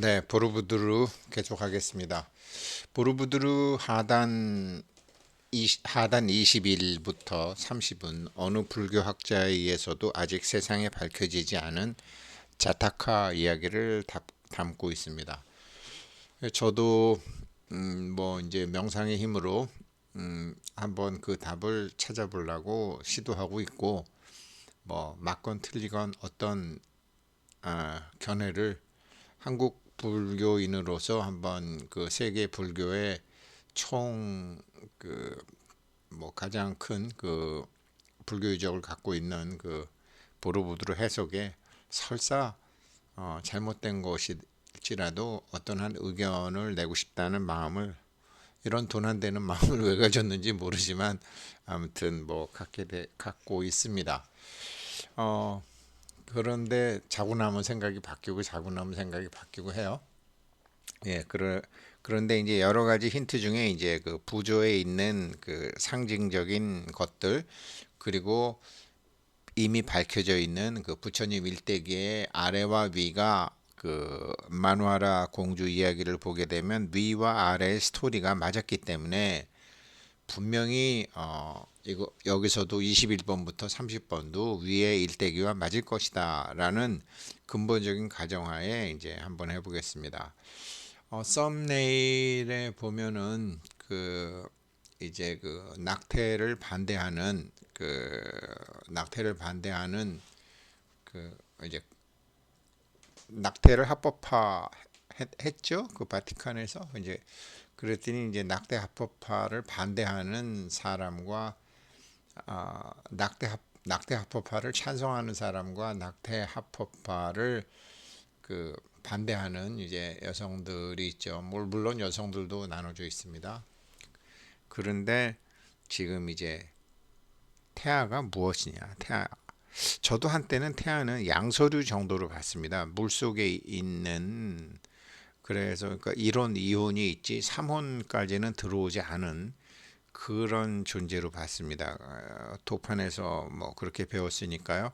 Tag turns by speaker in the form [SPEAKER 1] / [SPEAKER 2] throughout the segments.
[SPEAKER 1] 네, 보르부드르 계속하겠습니다. 보르부드르 하단 21부터 30은 어느 불교학자에 의해서도 아직 세상에 밝혀지지 않은 자타카 이야기를 담고 있습니다. 저도 뭐 이제 명상의 힘으로 한번 그 답을 찾아보려고 시도하고 있고, 뭐 맞건 틀리건 어떤 견해를 한국 불교인으로서 한번 그 세계 불교의 총 그 뭐 가장 큰 그 불교 유적을 갖고 있는 그 보르부드르 해석에 설사 잘못된 것일지라도 어떤 한 의견을 내고 싶다는 마음을, 이런 돈 안 되는 마음을 왜 가졌는지 모르지만 아무튼 뭐 갖고 있습니다. 어 그런데 자고 나면 생각이 바뀌고 자고 나면 생각이 바뀌고 해요. 예, 그런데 이제 여러 가지 힌트 중에 이제 그 부조에 있는 그 상징적인 것들, 그리고 이미 밝혀져 있는 그 부처님 일대기의 아래와 위가, 그 만화라 공주 이야기를 보게 되면 위와 아래의 스토리가 맞았기 때문에 분명히 이거 여기서도 21번부터 30번도 위의 일대기와 맞을 것이다라는 근본적인 가정하에 이제 한번 해보겠습니다. 썸네일에 보면은 그 이제 그 낙태를 반대하는 그 이제 낙태를 합법화 했죠. 그 바티칸에서 이제 그랬더니 이제 낙태 합법화를 반대하는 사람과 낙태 합법화를 찬성하는 사람과 낙태 합법화를 그 반대하는 이제 여성들이 있죠. 물론 여성들도 나눠져 있습니다. 그런데 지금 이제 태아가 무엇이냐? 저도 한때는 태아는 양서류 정도로 봤습니다. 물 속에 있는, 그래서 그러니까 1혼, 2혼이 있지 3혼까지는 들어오지 않은 그런 존재로 봤습니다. 도판에서 뭐 그렇게 배웠으니까요.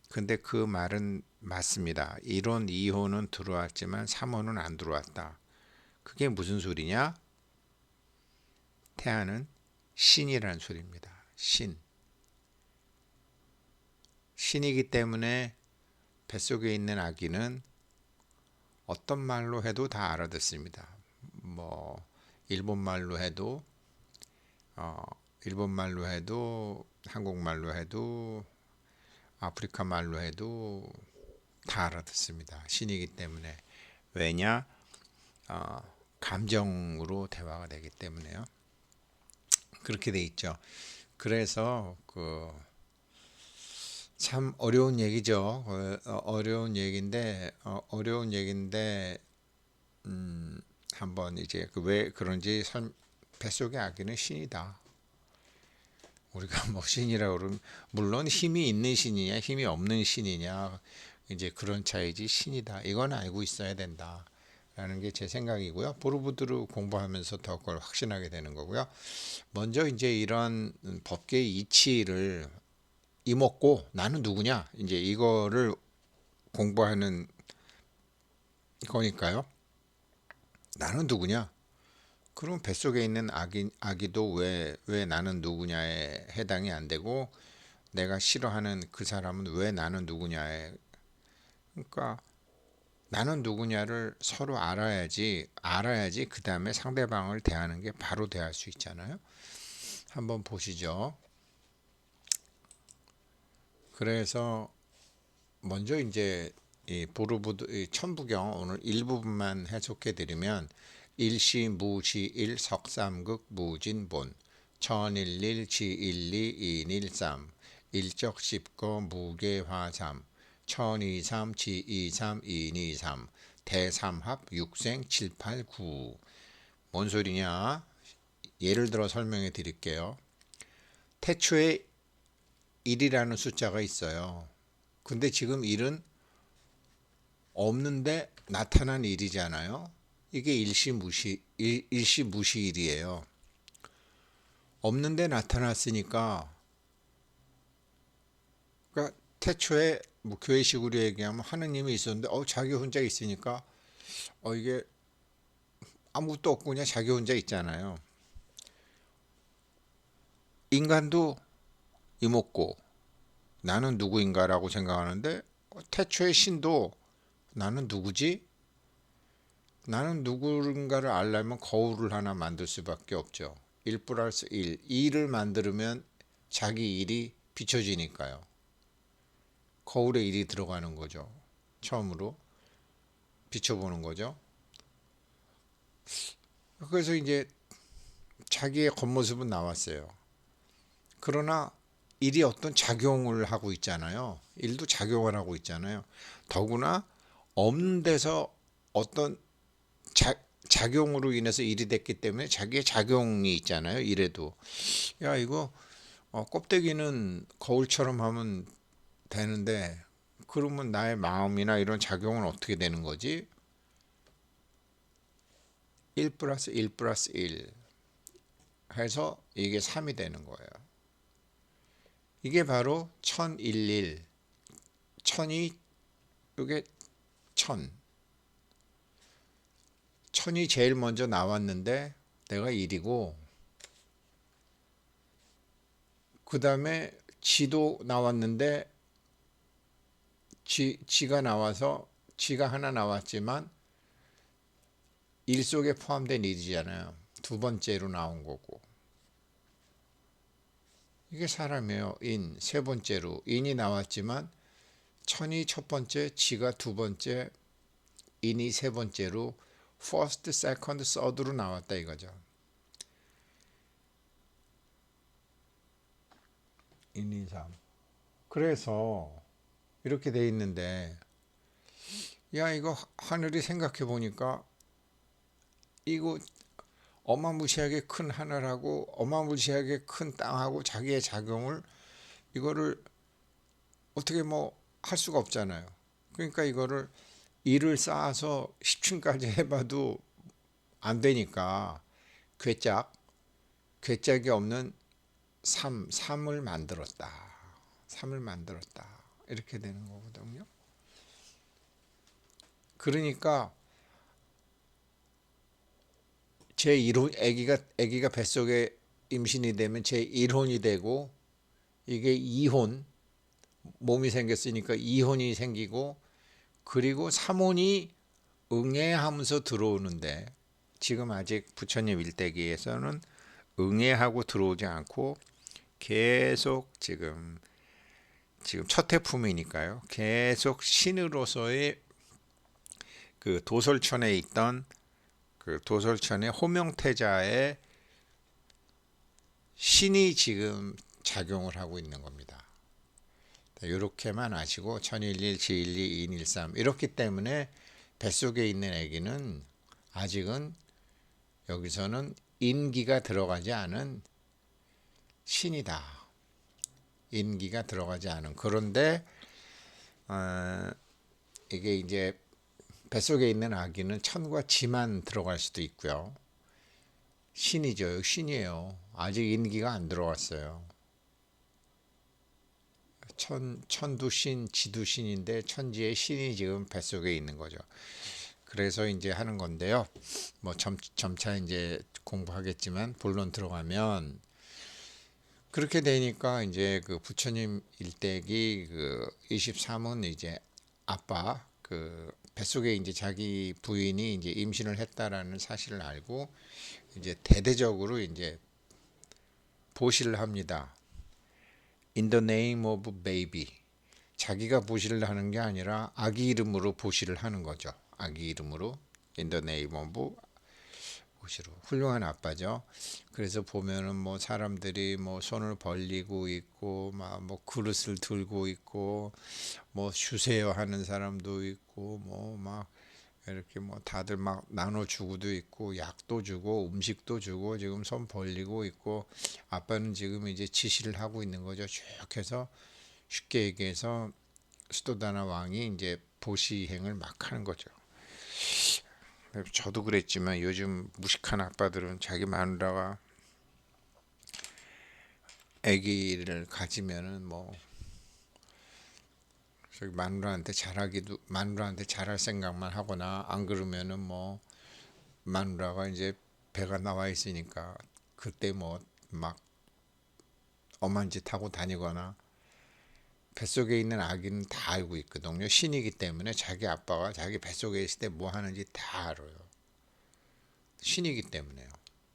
[SPEAKER 1] 근데 그 말은 맞습니다. 1혼, 2혼은 들어왔지만 3혼은 안 들어왔다. 그게 무슨 소리냐? 태아는 신이라는 소리입니다. 신. 신이기 때문에 뱃속에 있는 아기는 어떤 말로 해도 다 알아듣습니다. 뭐 일본말로 해도 어, 일본말로 해도 한국말로 해도 아프리카 말로 해도 다 알아듣습니다. 신이기 때문에. 왜냐? 어, 감정으로 대화가 되기 때문에요. 그렇게 돼 있죠. 그래서 그 참 어려운 얘기죠. 어려운 얘기인데 한번 이제 그 왜 그런지 뱃속의 아기는 신이다. 우리가 뭐 신이라 그러면 물론 힘이 있는 신이냐 힘이 없는 신이냐 이제 그런 차이지, 신이다 이건 알고 있어야 된다 라는 게 제 생각이고요. 보르부드르 공부하면서 더 그걸 확신하게 되는 거고요. 먼저 이제 이런 법계의 이치를 이먹고 나는 누구냐 이제 이거를 공부하는 거니까요. 나는 누구냐? 그럼 뱃속에 있는 아기도 왜 나는 누구냐에 해당이 안 되고, 내가 싫어하는 그 사람은 왜 나는 누구냐에, 그러니까 나는 누구냐를 서로 알아야지 그 다음에 상대방을 대하는 게 바로 대할 수 있잖아요. 한번 보시죠. 그래서 먼저 이제 이 보르부드 이 천부경 오늘 일부분만 해석해 드리면, 일시무시일 석삼극 무진본 천일일 지일리 인일삼 일적십거 무게화삼 천이삼 지이삼 인이삼 대삼합 육생 칠팔구. 뭔 소리냐? 예를 들어 설명해 드릴게요. 태초에 1이라는 숫자가 있어요. 근데 지금 1은 없는데 나타난 일이잖아요. 이게 일시무시일이에요. 없는데 나타났으니까, 그러니까 태초에 뭐 교회식으로 얘기하면 하느님이 있었는데 자기 혼자 있으니까 이게 아무것도 없고 그냥 자기 혼자 있잖아요. 인간도 이먹고 나는 누구인가라고 생각하는데 태초의 신도 나는 누구지? 나는 누군가를 알려면 거울을 하나 만들 수밖에 없죠. 1 플러스 1, 2를 만들면 자기 일이 비춰지니까요. 거울에 1이 들어가는 거죠. 처음으로 비춰보는 거죠. 그래서 이제 자기의 겉모습은 나왔어요. 그러나 일이 어떤 작용을 하고 있잖아요. 일도 작용을 하고 있잖아요. 더구나 없는 데서 어떤 작용으로 인해서 일이 됐기 때문에 자기의 작용이 있잖아요. 일에도 야 이거 껍데기는 거울처럼 하면 되는데 그러면 나의 마음이나 이런 작용은 어떻게 되는 거지? 1 플러스 1 플러스 1 해서 이게 3이 되는 거예요. 이게 바로 1011. 1000이 이게 1000. 1000이 제일 먼저 나왔는데 내가 1이고 그 다음에 지도 나왔는데 지가 나와서 지가 하나 나왔지만 1 속에 포함된 1이잖아요. 두 번째로 나온 거고. 이게 사람이에요. 세 번째로 인이 나왔지만 천이 첫 번째, 지가 두 번째, 인이 세 번째로 first, second, third로 나왔다 이거죠. 1, 2, 3. 그래서 이렇게 돼 있는데 야 이거 하늘이 생각해 보니까 이거 어마무시하게 큰 하늘하고 어마무시하게 큰 땅하고 자기의 작용을 이거를 어떻게 뭐 할 수가 없잖아요. 그러니까 이거를 1을 쌓아서 10층까지 해봐도 안 되니까 괴짝이 없는 3을 만들었다. 3을 만들었다. 이렇게 되는 거거든요. 그러니까 제 1혼 아기가 뱃속에 임신이 되면 제 1혼이 되고 이게 2혼 몸이 생겼으니까 2혼이 생기고 그리고 3혼이 응애하면서 들어오는데 지금 아직 부처님 일대기에서는 응애하고 들어오지 않고 계속 지금 첫 태품이니까요. 계속 신으로서의 그 도솔천에 있던 그 도솔천의 호명태자의 신이 지금 작용을 하고 있는 겁니다. 이렇게만 아시고 천일일, 지일리, 인일삼 이렇기 때문에 뱃속에 있는 아기는 아직은 여기서는 인기가 들어가지 않은 신이다. 인기가 들어가지 않은. 그런데 이게 이제 뱃속에 있는 아기는 천과 지만 들어갈 수도 있고요. 신이죠. 신이에요. 아직 인기가 안 들어왔어요. 천도 신, 지도 신인데 천지의 신이 지금 뱃속에 있는 거죠. 그래서 이제 하는 건데요. 뭐 점차 이제 공부하겠지만 본론 들어가면 그렇게 되니까 이제 그 부처님 일대기 그 23은 이제 아빠 그 뱃속에 이제 자기 부인이 이제 임신을 했다라는 사실을 알고 이제 대대적으로 이제 보시를 합니다. In the name of baby. 자기가 보시를 하는 게 아니라 아기 이름으로 보시를 하는 거죠. 아기 이름으로 In the name of 보시로 훌륭한 아빠죠. 그래서 보면은 뭐 사람들이 뭐 손을 벌리고 있고 막 뭐 그릇을 들고 있고 뭐 주세요 하는 사람도 있고 뭐 막 이렇게 뭐 다들 막 나눠주고도 있고 약도 주고 음식도 주고 지금 손 벌리고 있고 아빠는 지금 이제 지시를 하고 있는 거죠. 쭉 해서 쉽게 얘기해서 수도다나 왕이 이제 보시행을 막 하는 거죠. 저도 그랬지만 요즘 무식한 아빠들은 자기 마누라가 아기를 가지면은 뭐 저기 마누라한테 잘할 생각만 하거나 안 그러면은 뭐 마누라가 이제 배가 나와 있으니까 그때 뭐 막 엄한 짓 하고 다니거나 뱃속에 있는 아기는 다 알고 있거든요. 신이기 때문에 자기 아빠가 자기 뱃속에 있을 때 뭐 하는지 다 알아요. 신이기 때문에요.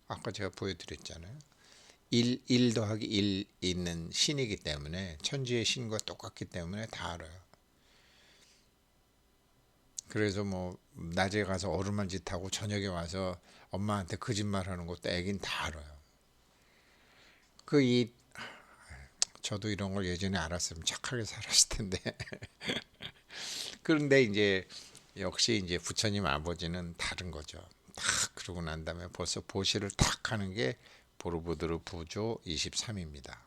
[SPEAKER 1] 아까 제가 보여드렸잖아요. 1 더하기 1 있는 신이기 때문에 천지의 신과 똑같기 때문에 다 알아요. 그래서 뭐 낮에 가서 어루만 짓하고 저녁에 와서 엄마한테 거짓말하는 것도 애긴 다 알아요. 이 저도 이런 걸 예전에 알았으면 착하게 살았을 텐데. 그런데 이제 역시 이제 부처님 아버지는 다른 거죠. 딱 그러고 난 다음에 벌써 보시를 탁 하는 게 보르보드르 부조 23입니다.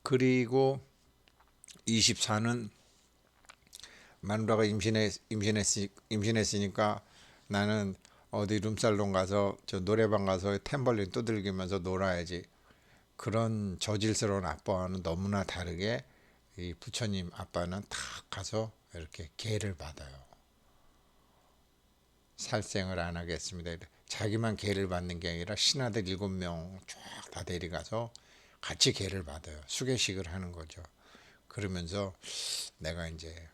[SPEAKER 1] 그리고 24는 마누라가 임신했으니까 나는 어디 룸살롱 가서 저 노래방 가서 탬버린 두들기면서 놀아야지. 그런 저질스러운 아빠와는 너무나 다르게 이 부처님 아빠는 탁 가서 이렇게 계를 받아요. 살생을 안 하겠습니다. 자기만 계를 받는 게 아니라 신하들 7명 쫙 다 데려가서 같이 계를 받아요. 수계식을 하는 거죠. 그러면서 내가 이제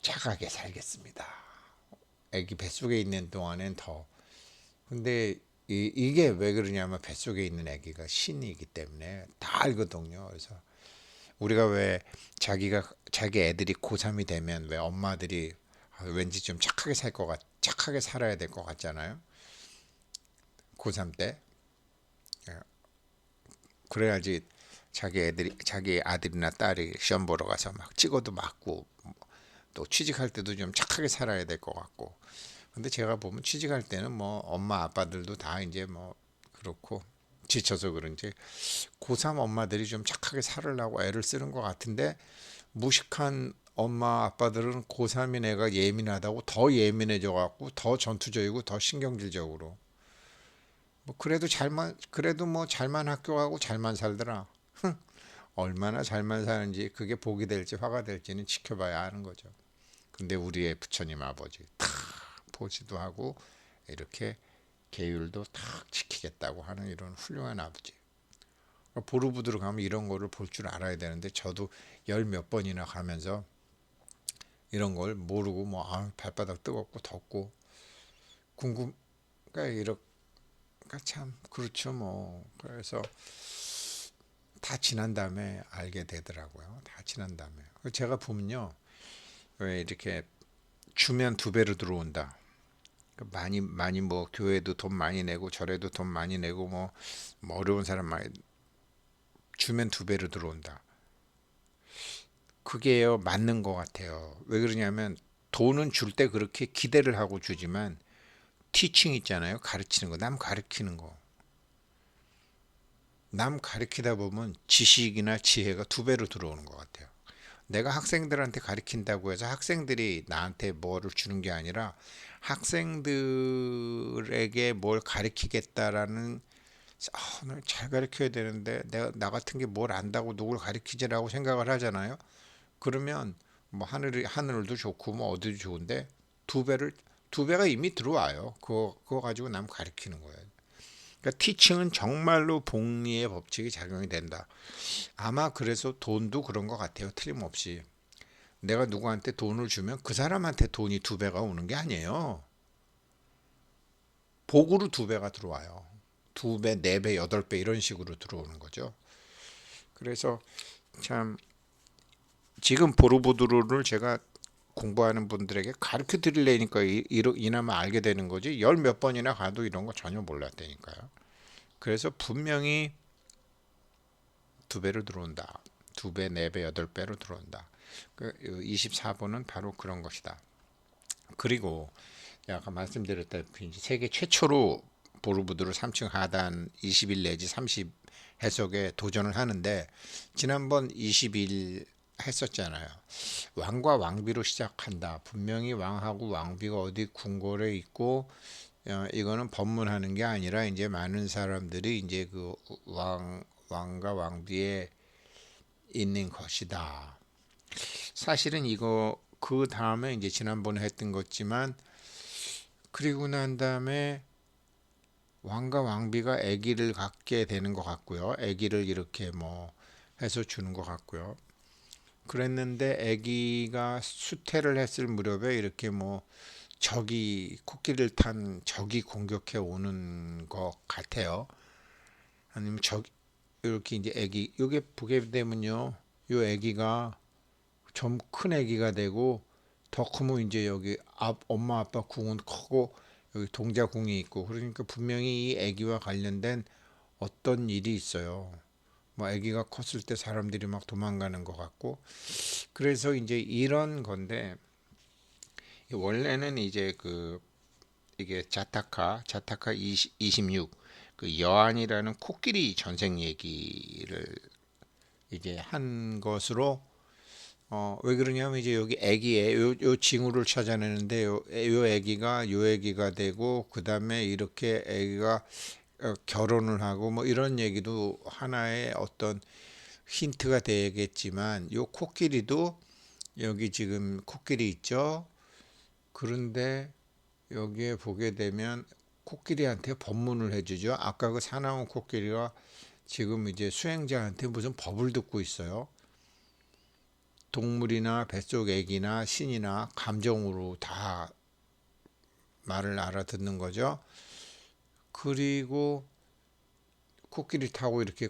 [SPEAKER 1] 착하게 살겠습니다. 아기 뱃속에 있는 동안엔 더. 근데 이게 왜 그러냐면 뱃속에 있는 아기가 신이기 때문에 다 알거든요. 그래서 우리가 왜 자기 애들이 고3이 되면 왜 엄마들이 왠지 좀 착하게 살아야 될 것 같잖아요. 고3 때. 예, 그래야지 자기 아들이나 딸이 시험 보러 가서 막 찍어도 맞고 또 취직할 때도 좀 착하게 살아야 될 것 같고. 근데 제가 보면 취직할 때는 뭐 엄마 아빠들도 다 이제 뭐 그렇고 지쳐서 그런지 고3 엄마들이 좀 착하게 살으려고 애를 쓰는 것 같은데 무식한 엄마 아빠들은 고3인 애가 예민하다고 더 예민해져 갖고 더 전투적이고 더 신경질적으로 뭐 그래도 뭐 잘만 학교 가고 잘만 살더라. 얼마나 잘만 사는지 그게 복이 될지 화가 될지는 지켜봐야 하는 거죠. 근데 우리의 부처님 아버지 탁 보지도 하고 이렇게 계율도 탁 지키겠다고 하는 이런 훌륭한 아버지. 보르부드로 가면 이런 거를 볼 줄 알아야 되는데 저도 열 몇 번이나 가면서 이런 걸 모르고 뭐 발바닥 뜨겁고 덥고 궁금 그러니까 이렇게 참 그렇죠 뭐. 그래서 다 지난 다음에 알게 되더라고요. 다 지난 다음에. 제가 보면요. 왜 이렇게 주면 2배로 들어온다. 많이 뭐 교회도 돈 많이 내고 절에도 돈 많이 내고 뭐 어려운 사람 많이 주면 2배로 들어온다. 그게요 맞는 것 같아요. 왜 그러냐면 돈은 줄 때 그렇게 기대를 하고 주지만 티칭 있잖아요. 가르치는 거, 남 가르치는 거. 남 가르치다 보면 지식이나 지혜가 2배로 들어오는 것 같아요. 내가 학생들한테 가르친다고 해서 학생들이 나한테 뭐를 주는 게 아니라 학생들에게 뭘 가르치겠다라는 잘 가르쳐야 되는데 나 같은 게 뭘 안다고 누굴 가르치지라고 생각을 하잖아요. 그러면 뭐 하늘도 좋고 뭐 어디도 좋은데 2배가 이미 들어와요. 그거 가지고 남 가르치는 거예요. 그러니까 티칭은 정말로 복리의 법칙이 작용이 된다. 아마 그래서 돈도 그런 것 같아요. 틀림없이. 내가 누구한테 돈을 주면 그 사람한테 돈이 2배가 오는 게 아니에요. 복으로 2배가 들어와요. 2배, 4배, 8배 이런 식으로 들어오는 거죠. 그래서 참 지금 보르보드로를 제가 공부하는 분들에게 가르쳐 드리려니까 이나마 알게 되는 거지 열 몇 번이나 가도 이런 거 전혀 몰랐다니까요. 그래서 분명히 2배로 들어온다. 2배, 4배, 8배로 들어온다. 24번은 바로 그런 것이다. 그리고 아까 말씀드렸다시피 세계 최초로 보르부드로 3층 하단 21 내지 30 해석에 도전을 하는데 지난번 21 했었잖아요. 왕과 왕비로 시작한다. 분명히 왕하고 왕비가 어디 궁궐에 있고 이거는 법문하는 게 아니라 이제 많은 사람들이 이제 왕과 왕비에 있는 것이다. 사실은 이거 그 다음에 이제 지난번에 했던 거지만 그리고 난 다음에 왕과 왕비가 아기를 갖게 되는 것 같고요. 아기를 이렇게 뭐 해서 주는 것 같고요. 그랬는데 아기가 수태를 했을 무렵에 이렇게 뭐 적이 코끼리를 탄 적이 공격해 오는 것 같아요. 아니면 적 이렇게 이제 아기 요게 보게 되면요. 요 아기가 좀 큰 아기가 되고 더 크면 이제 여기 엄마 아빠 궁은 크고 여기 동자궁이 있고 그러니까 분명히 이 아기와 관련된 어떤 일이 있어요. 뭐 아기가 컸을 때 사람들이 막 도망가는 것 같고 그래서 이제 이런 건데 원래는 이제 그 이게 자타카 26 그 여한이라는 코끼리 전생 얘기를 이제 한 것으로 왜 그러냐면 이제 여기 애기에 요 징후를 찾아내는데 요 애기가 요 애기가 되고 그 다음에 이렇게 애기가 결혼을 하고 뭐 이런 얘기도 하나의 어떤 힌트가 되겠지만 요 코끼리도 여기 지금 코끼리 있죠. 그런데 여기에 보게 되면 코끼리한테 법문을 해주죠. 아까 그 사나운 코끼리가 지금 이제 수행자한테 무슨 법을 듣고 있어요. 동물이나 뱃속 애기나 신이나 감정으로 다 말을 알아듣는 거죠. 그리고 코끼리 타고 이렇게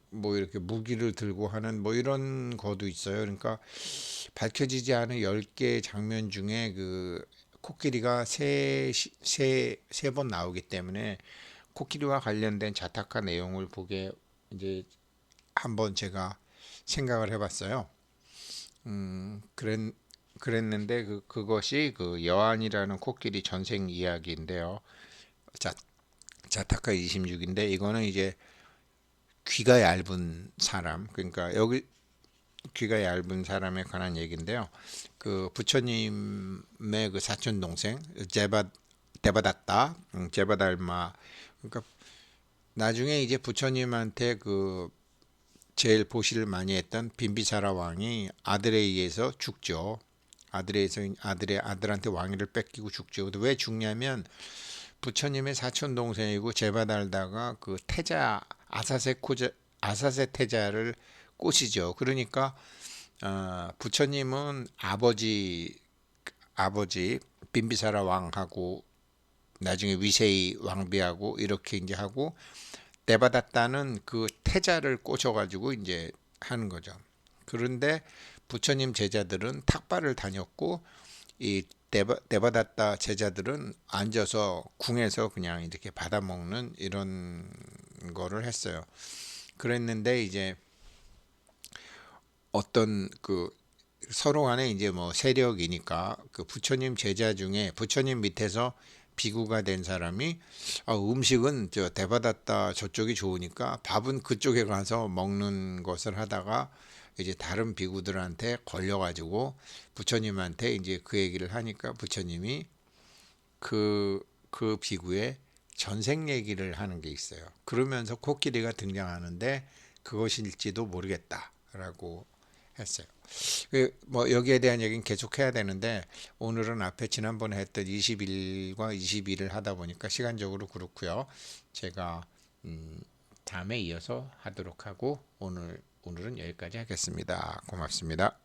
[SPEAKER 1] 뭐 이렇게 무기를 들고 하는 뭐 이런 거도 있어요. 그러니까 밝혀지지 않은 10개 장면 중에 그 코끼리가 세 번 나오기 때문에 코끼리와 관련된 자타카 내용을 보게 이제 한번 제가 생각을 해봤어요. 음, 그랬, 그랬는데 그것이 그 여한이라는 코끼리 전생 이야기인데요. 자, 자타카 26인데 이거는 이제 귀가 얇은 사람 그러니까 여기 귀가 얇은 사람에 관한 얘기인데요. 그 부처님의 그 사촌 동생 데바다tta 제바달마 그러니까 나중에 이제 부처님한테 그 제일 보시를 많이 했던 빈비사라 왕이 아들에 의해서 죽죠. 아들한테 왕위를 뺏기고 죽죠. 근데 왜 죽냐면 부처님의 사촌 동생이고 제바달다가 그 태자 아사세 태자를 꼬시죠. 그러니까 부처님은 아버지 빈비사라 왕하고 나중에 위세이 왕비하고 이렇게 이제 하고 데바다타는 그 태자를 꼬셔가지고 이제 하는 거죠. 그런데 부처님 제자들은 탁발을 다녔고 이 데바다타 제자들은 앉아서 궁에서 그냥 이렇게 받아먹는 이런 거를 했어요. 그랬는데 이제 어떤 그 서로 간에 이제 뭐 세력이니까 그 부처님 제자 중에 부처님 밑에서 비구가 된 사람이 음식은 저 대받았다 저쪽이 좋으니까 밥은 그쪽에 가서 먹는 것을 하다가 이제 다른 비구들한테 걸려가지고 부처님한테 이제 그 얘기를 하니까 부처님이 그 비구의 전생 얘기를 하는 게 있어요. 그러면서 코끼리가 등장하는데 그것일지도 모르겠다라고 했어요. 뭐 여기에 대한 얘기는 계속 해야 되는데 오늘은 앞에 지난번에 했던 20일과 22를 하다 보니까 시간적으로 그렇고요. 제가 다음에 이어서 하도록 하고 오늘은 여기까지 하겠습니다. 고맙습니다.